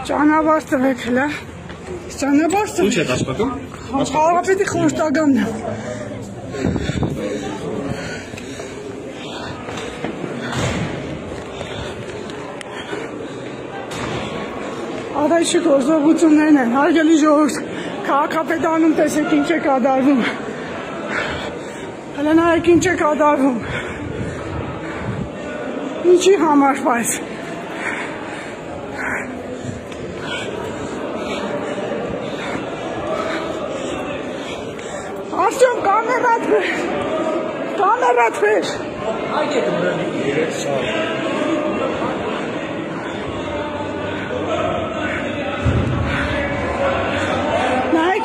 Ճանապարհ տվեք հլը։ Ճանապարհ տվեք։ Ինչ է աշխատում։ Խաղապետի խորհրդականն է։ Ադայշի գործողություններն են, հարգելի ժողովուրդ, քաղաքապետարանում տեսեք ինչ է կատարվում։ Հələ նայեք ինչ է կատարվում։ Ինչի համար բայց։ Արտյոմ կամերատ վեր։ Կամերատ վեր։ Այդ է դրանի 3 սա։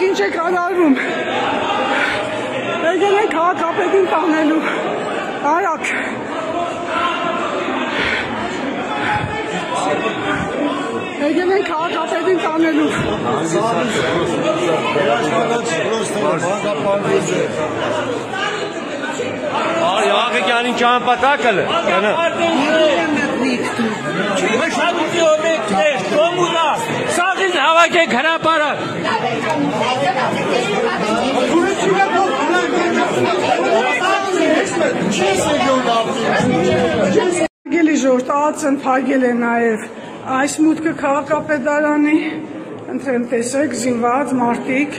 Ինչ է կատարվում։ Եկել են քաղաքապետին տանելու։ Արագ։ Եկել են քաղաքապետին տանելու։ Աղեկյանին ճամպատակը լը։ Մշակույթի օբյեկտներ, կոմունալ, սաղին հավաքեք հրապարակ։ Գելի ժորդ ածն փագել է նաև այս մուտքը քաղաքապետարանի, ընտրեմ տեսեք, զինված մարդիկ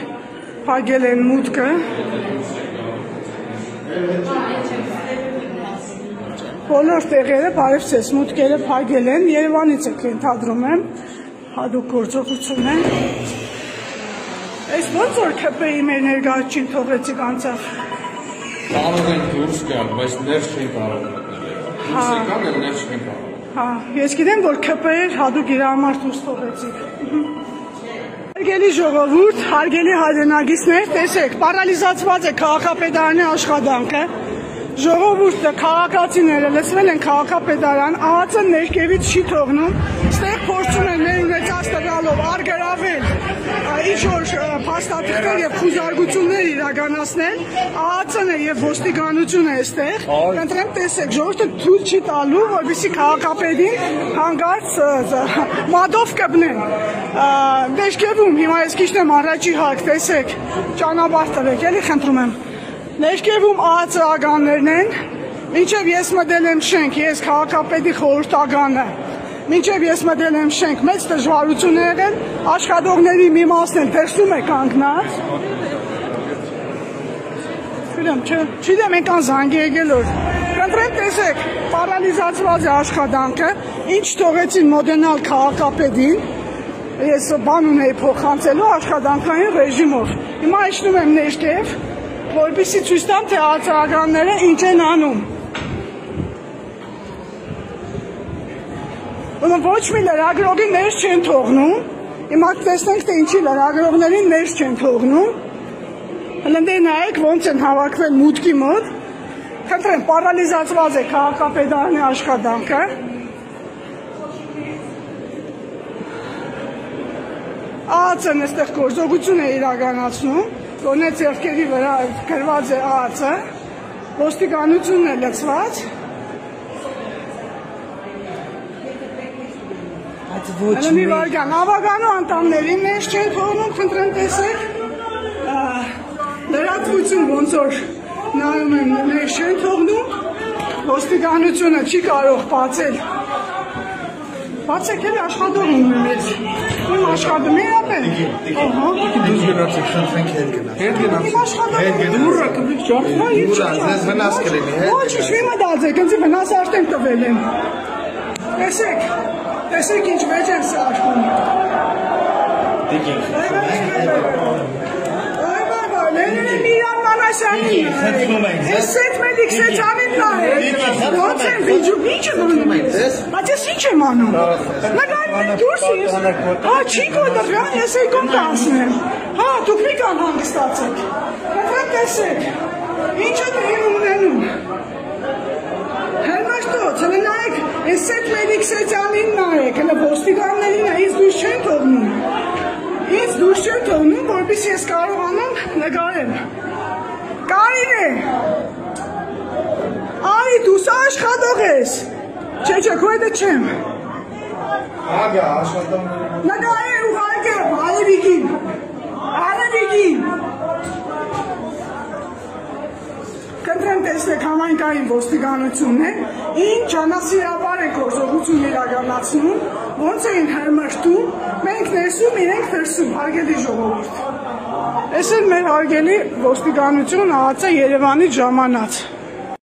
փագել են մուտքը։ Բոլոր տեղերը, բարև ձեզ, մուտքերը փագել են, Երևանից եք ենթադրում եմ, հատուկ գործողություն է։ Այս ոնց որ ՔՊ-ի մեր ներկայացուցիչին թողեցիք անցավ։ Կարող են դուրս գալ, բայց ներս չեն կարող մտնել։ Դուրս եկան, էլ ներս չեն կարող։ Հա, ես գիտեմ, որ ՔՊ-ը հատուկ իր համար դուրս թողեցիք։ Հարգելի ժողովուրդ, հարգելի հայրենագիտներ, տեսեք, պարալիզացված է քաղաքապետարանի աշխատանքը։ Ժողովուրդը, քաղաքացիները լսվել են քաղաքապետարան, ԱԱԾ-ը ներքևից չի թողնում, ստեղ փորձում են մեր ունեցած տվյալով արգրավել ինչ-որ փաստաթղթեր եւ խուզարկություններ իրականացնել, ԱԱԾ-ն է եւ ոստիկանությունը այստեղ, ընտրեմ տեսեք, ժողովուրդը թույլ չի տալու, որպեսզի քաղաքապետին հանգարց մատով կպնեն։ Ներքևում, հիմա ես քիչն եմ առաջի հակ, տեսեք, ճանապարհ տվեք, էլի խնդրում եմ։ Ներքևում ԱԱԾ-ականներն են, մինչև ես մտել եմ շենք, ես քաղաքապետի խորհրդականը, մինչև ես մտել եմ շենք, մեծ դժվարություն է եղել, աշխատողների մի մասն էլ դերսում է կանգնած։ Չգիտեմ եկան զանգ է եկել որ։ Կընտրեմ տեսեք, պարալիզացված է աշխատանքը, ինչ թողեցին մոտենալ քաղաքապետին, ես բան ունեի փոխանցելու աշխատանքային ռեժիմով։ Հիմա իջնում եմ ներքև, որպեսզի ցույց տամ, թե ԱԱԾ-ականները ինչ են անում։ Ոչ մի լրագրողի ներս չեն թողնում, հիմա տեսնենք, թե ինչի լրագրողներին ներս չեն թողնում, հլնդե նայեք ոնց են հավաքվել մուտքի մոտ, խնդրեմ, պարալիզացված է քաղաքապետարանի աշխատանքը, ԱԱԾ-ն այստեղ գործողություն է իրականացնում, գոնե ձեռքերի վրա գրված է ԱԱԾ, ոստիկանությունն է լցված, մի վարգան, ավագանու անդամներին ներս չեն թողնում, խնդրեմ տեսեք, լրատվություն ոնց որ նայում եմ ներս չեն թողնում, ոստիկանությունը չի կարող բացել, բացեք էլ աշխատող ունում ես, ում աշխատում է ապել, դուզ գնացեք, խնդրենք հետ գնաց, դուրը կպիկ ճարդ, ձեզ վնաս կրենի, ոչ ինչ մի մտածեք, ընձի վնաս արդեն տվել եմ, տեսեք ինչ մեջ են սարքում, Լենինի Միրան Մանասյանին, ես սետ մեդիկ սեծանին նայեք, ոնց են վիջում, ինչ է բնում ես, բայց ես ինչ եմ անում, նգայում են դուրս ես, հա չի կոդրյան, ես էիկոն կանցնեմ, հա դուք մի կան հանգստացեք, հետրեմ տեսեք, ինչ է դրին ունենում, հերմաշտոց, հլը նայեք, ես սետ մեդիկ սեծանին նայեք, հլը ոստիկաններին է, ես դուրս չեն թողնում, Ես դուրս չեմ թողնում, որպեսզի ես կարողանամ նկարել։ Կարինե, արի դու սա աշխատող ես, չէ, քո հետը չեմ, Ագա, աշխատանքները։ Նկարի ուղարկե Արևիկին։ Արևիկին։ Կընտրեմ տեսնեք համայնքային ոստիկանությունն է, ինչ անասիրաբար է գործողություն իրականացնում, ոնց էին հրմշտում, մենք ներսում, իրենք դրսում, հարգելի ժողովուրդ։ Այս էլ մեր հարգելի ոստիկանություն ԱԱԾ Երևանի ժամանած։